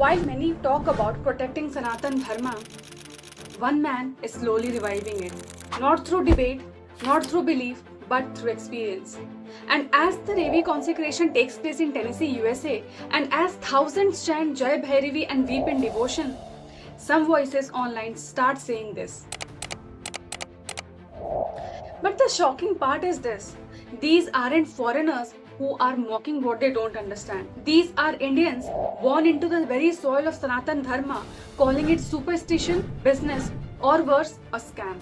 While many talk about protecting Sanatan Dharma, one man is slowly reviving it. Not through debate, not through belief, but through experience. And as the Devi consecration takes place in Tennessee, USA, and as thousands chant Jai Bhairavi and weep in devotion, some voices online start saying this. But the shocking part is this. These aren't foreigners who are mocking what they don't understand. These are Indians born into the very soil of Sanatan Dharma, calling it superstition, business, or worse, a scam.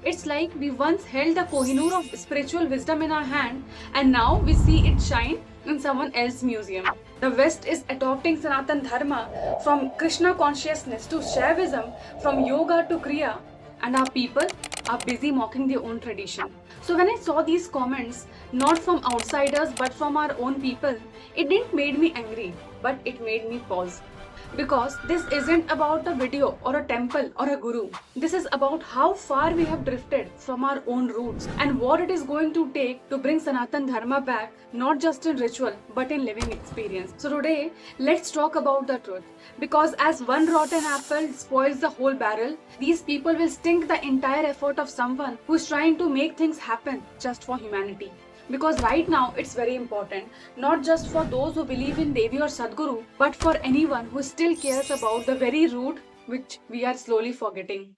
It's like we once held the Kohinoor of spiritual wisdom in our hand and now we see it shine in someone else's museum. The West is adopting Sanatan Dharma from Krishna consciousness to Shaivism, from yoga to Kriya, and our people are busy mocking their own tradition. So when I saw these comments, not from outsiders but from our own people, it didn't make me angry, but it made me pause. Because this isn't about a video or a temple or a guru. This is about how far we have drifted from our own roots and what it is going to take to bring Sanatan Dharma back, not just in ritual but in living experience. So today, let's talk about the truth. Because as one rotten apple spoils the whole barrel, these people will stink the entire effort of someone who is trying to make things happen just for humanity. Because right now it's very important, not just for those who believe in Devi or Sadguru, but for anyone who still cares about the very root which we are slowly forgetting.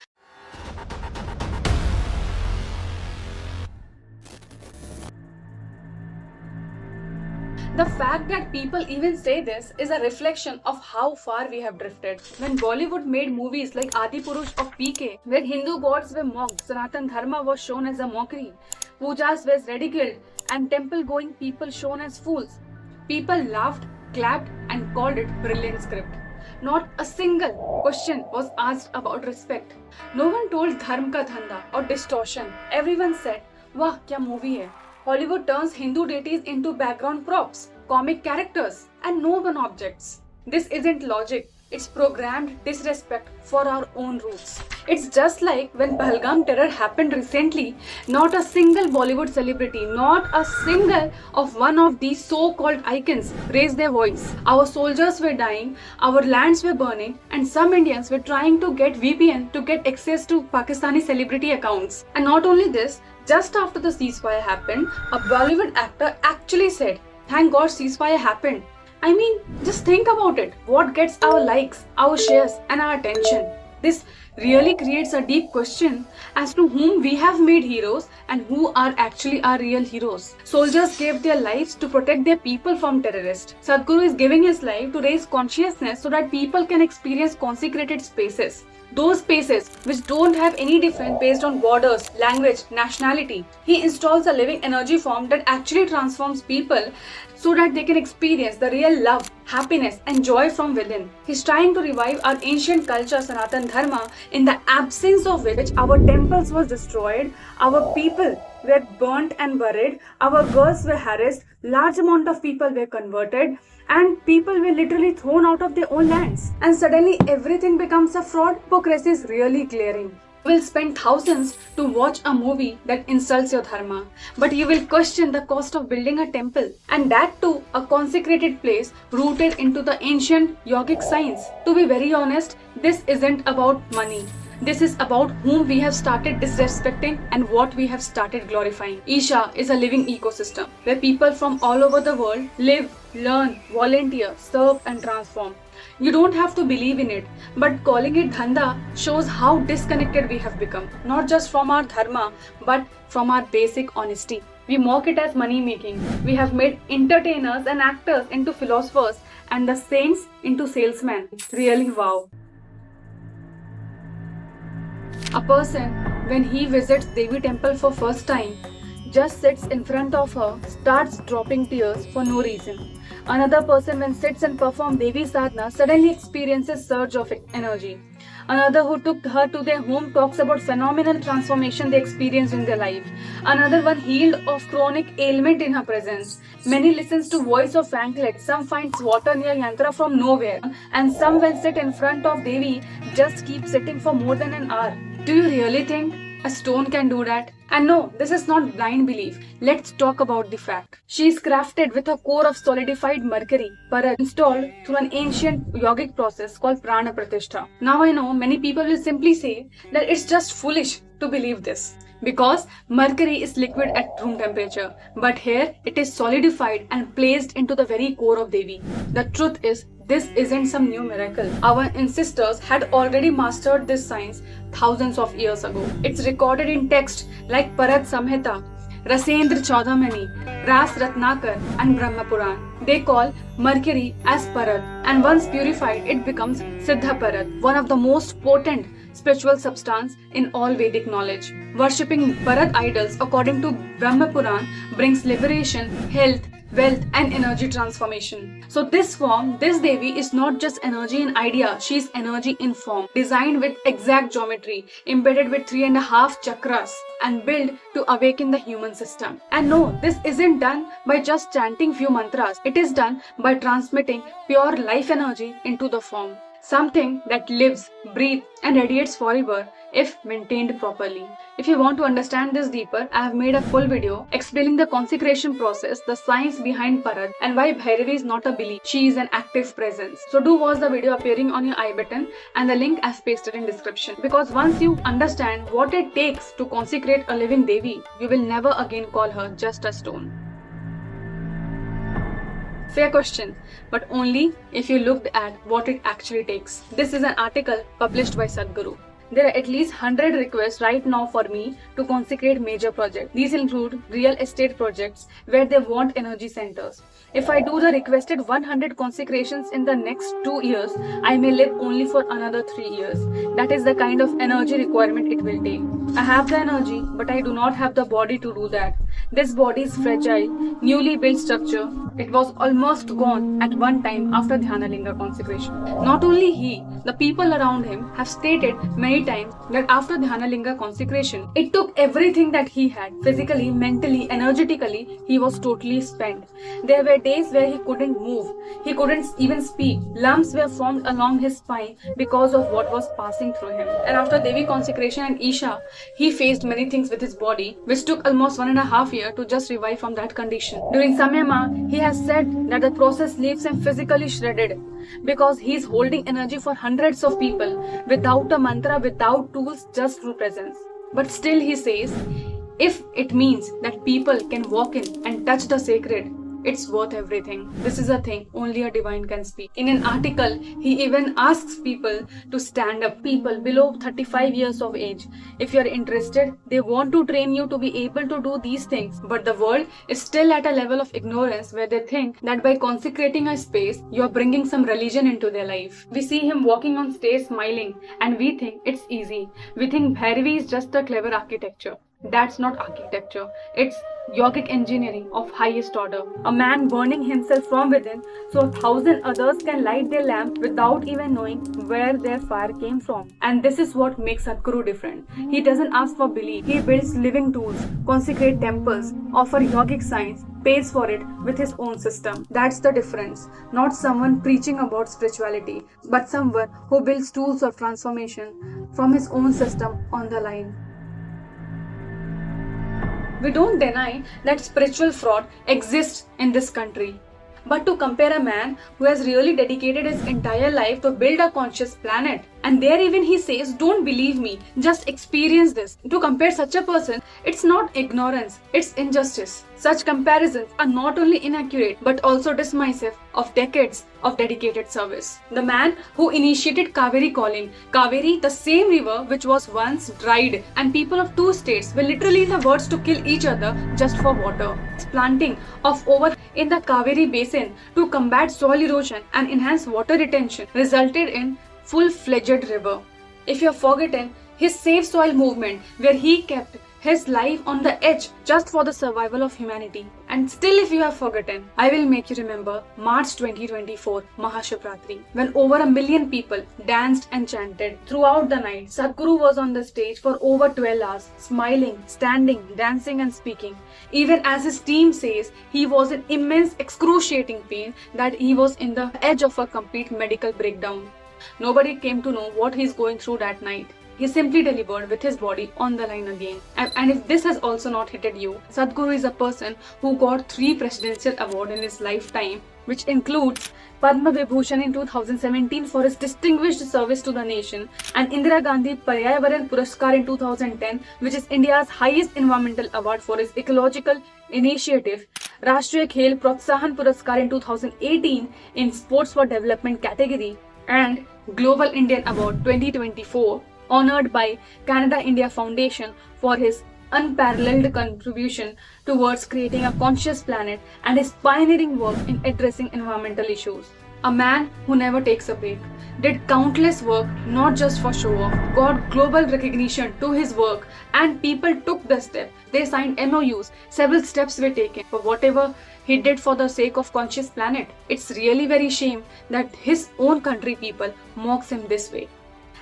The fact that people even say this is a reflection of how far we have drifted. When Bollywood made movies like Adipurush of PK, where Hindu gods were mocked, Sanatan Dharma was shown as a mockery, pujas were ridiculed, and temple-going people shown as fools, people laughed, clapped, and called it brilliant script. Not a single question was asked about respect. No one told dharma ka dhanda or distortion. Everyone said, "Wah, kya movie hai." Hollywood turns Hindu deities into background props, comic characters, and no one objects. This isn't logic. It's programmed disrespect for our own roots. It's just like when Pahalgam terror happened recently, not a single Bollywood celebrity, not a single of one of these so-called icons raised their voice. Our soldiers were dying, our lands were burning, and some Indians were trying to get VPN to get access to Pakistani celebrity accounts. And not only this, just after the ceasefire happened, a Bollywood actor actually said, "Thank God ceasefire happened." I mean, just think about it. What gets our likes, our shares, and our attention? This really creates a deep question as to whom we have made heroes and who are actually our real heroes. Soldiers gave their lives to protect their people from terrorists. Sadhguru is giving his life to raise consciousness so that people can experience consecrated spaces. Those spaces which don't have any difference based on borders, language, nationality. He installs a living energy form that actually transforms people so that they can experience the real love, happiness and joy from within. He's trying to revive our ancient culture, Sanatan Dharma, in the absence of which our temples was destroyed, our people were burnt and buried, our girls were harassed, large amount of people were converted, and people were literally thrown out of their own lands. And suddenly everything becomes a fraud. Hypocrisy is really glaring. You will spend thousands to watch a movie that insults your dharma, but you will question the cost of building a temple, and that too a consecrated place rooted into the ancient yogic science. To be very honest, this isn't about money. This is about whom we have started disrespecting and what we have started glorifying. Isha is a living ecosystem where people from all over the world live, learn, volunteer, serve and transform. You don't have to believe in it, but calling it dhanda shows how disconnected we have become, not just from our dharma, but from our basic honesty. We mock it as money making. We have made entertainers and actors into philosophers and the saints into salesmen. Really wow. A person, when he visits Devi temple for first time, just sits in front of her, starts dropping tears for no reason. Another person, when sits and performs Devi sadhana, suddenly experiences surge of energy. Another who took her to their home talks about phenomenal transformation they experienced in their life. Another one healed of chronic ailment in her presence. Many listens to voice of anklet. Some finds water near yantra from nowhere. And some when sit in front of Devi just keep sitting for more than an hour. Do you really think A stone can do that. And no, this is not blind belief. Let's talk about the fact. She is crafted with a core of solidified mercury, Parat, installed through an ancient yogic process called Prana Pratishtha. Now I know many people will simply say that it's just foolish to believe this, because mercury is liquid at room temperature, but here it is solidified and placed into the very core of Devi. The truth is, this isn't some new miracle. Our ancestors had already mastered this science thousands of years ago. It's recorded in text like Parat Samhita, Rasendra Chaudhamani, Ras Ratnakar and Brahma Puran. They call mercury as Parat, and once purified it becomes Siddha Parat, one of the most potent spiritual substance in all Vedic knowledge. Worshipping Parat idols according to Brahma Puran brings liberation, health, wealth and energy transformation. So this form, this Devi is not just energy in idea, she is energy in form, designed with exact geometry, embedded with 3.5 chakras and built to awaken the human system. And no, this isn't done by just chanting few mantras, it is done by transmitting pure life energy into the form. Something that lives, breathes and radiates forever if maintained properly. If you want to understand this deeper, I have made a full video explaining the consecration process, the science behind Parat and why Bhairavi is not a belief, she is an active presence. So do watch the video appearing on your I button and the link I have pasted in description, because once you understand what it takes to consecrate a living Devi, you will never again call her just a stone. Fair question, but only if you looked at what it actually takes. This is an article published by Sadhguru. There are at least 100 requests right now for me to consecrate major projects. These include real estate projects where they want energy centers. If I do the requested 100 consecrations in the next 2 years, I may live only for another 3 years. That is the kind of energy requirement it will take. I have the energy, but I do not have the body to do that. This body is fragile, newly built structure. It was almost gone at one time after Dhyanalinga consecration. Not only he, the people around him have stated many times that after Dhyanalinga consecration, it took everything that he had. Physically, mentally, energetically, he was totally spent. There were days where he couldn't move. He couldn't even speak. Lumps were formed along his spine because of what was passing through him. And after Devi consecration and Isha, he faced many things with his body, which took almost 1.5 years to just revive from that condition. During Samyama, he has said that the process leaves him physically shredded because he is holding energy for hundreds of people without a mantra, without tools, just through presence. But still he says, if it means that people can walk in and touch the sacred, it's worth everything. This is a thing only a divine can speak. In an article, he even asks people to stand up, people below 35 years of age. If you are interested, they want to train you to be able to do these things. But the world is still at a level of ignorance where they think that by consecrating a space, you are bringing some religion into their life. We see him walking on stage smiling and we think it's easy. We think Bhairavi is just a clever architecture. That's not architecture. It's yogic engineering of highest order. A man burning himself from within so 1,000 others can light their lamp without even knowing where their fire came from. And this is what makes Sadhguru different. He doesn't ask for belief. He builds living tools, consecrate temples, offer yogic science, pays for it with his own system. That's the difference. Not someone preaching about spirituality, but someone who builds tools of transformation from his own system on the line. We don't deny that spiritual fraud exists in this country. But to compare a man who has really dedicated his entire life to build a conscious planet, and there even he says, don't believe me, just experience this. To compare such a person, it's not ignorance, it's injustice. Such comparisons are not only inaccurate but also dismissive of decades of dedicated service. The man who initiated Kaveri calling, Kaveri, the same river which was once dried, and people of 2 states were literally in the words to kill each other just for water. Planting of over in the Kaveri basin to combat soil erosion and enhance water retention resulted in full-fledged river. If you have forgotten his Save Soil movement, where he kept his life on the edge just for the survival of humanity. And still if you have forgotten, I will make you remember March 2024, Mahashivratri, when over 1 million people danced and chanted. Throughout the night, Sadhguru was on the stage for over 12 hours, smiling, standing, dancing and speaking. Even as his team says, he was in immense excruciating pain that he was in the edge of a complete medical breakdown. Nobody came to know what he's going through that night. He simply delivered with his body on the line again. And if this has also not hit you, Sadhguru is a person who got 3 presidential awards in his lifetime, which includes Padma Vibhushan in 2017 for his distinguished service to the nation, and Indira Gandhi Paryavaran Puraskar in 2010, which is India's highest environmental award for his ecological initiative, Rashtriya Khel Protsahan Puraskar in 2018 in Sports for Development category, and Global Indian Award 2024 honored by Canada India Foundation for his unparalleled contribution towards creating a conscious planet and his pioneering work in addressing environmental issues. A man who never takes a break, did countless work not just for show off, got global recognition to his work, and people took the step. They signed MOUs, several steps were taken for whatever he did for the sake of conscious planet. It's really very shame that his own country people mocks him this way.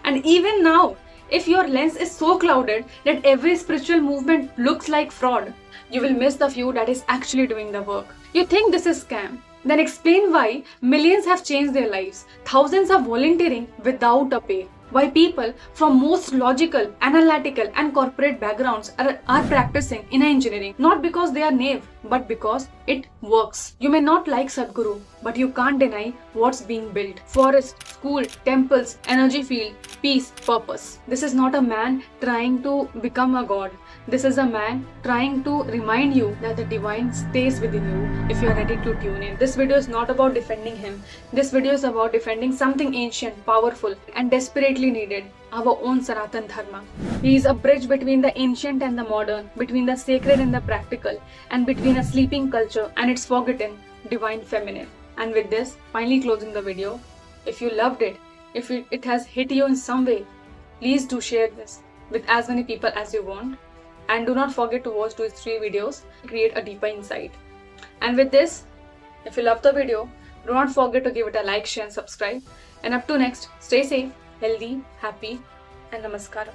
And even now, if your lens is so clouded that every spiritual movement looks like fraud, you will miss the few that is actually doing the work. You think this is scam? Then explain why millions have changed their lives. Thousands are volunteering without a pay. Why people from most logical, analytical and corporate backgrounds are practicing in engineering. Not because they are naive, but because it works. You may not like Sadhguru, but you can't deny what's being built. Forest, school, temples, energy field, peace, purpose. This is not a man trying to become a god. This is a man trying to remind you that the divine stays within you if you are ready to tune in. This video is not about defending him. This video is about defending something ancient, powerful and desperately needed, our own Sanatan Dharma. He is a bridge between the ancient and the modern, between the sacred and the practical, and between a sleeping culture and its forgotten divine feminine. And with this, finally closing the video, if you loved it, if it has hit you in some way, please do share this with as many people as you want. And do not forget to watch these 3 videos to create a deeper insight. And with this, if you love the video, do not forget to give it a like, share and subscribe. And up to next, stay safe, healthy, happy and namaskaram.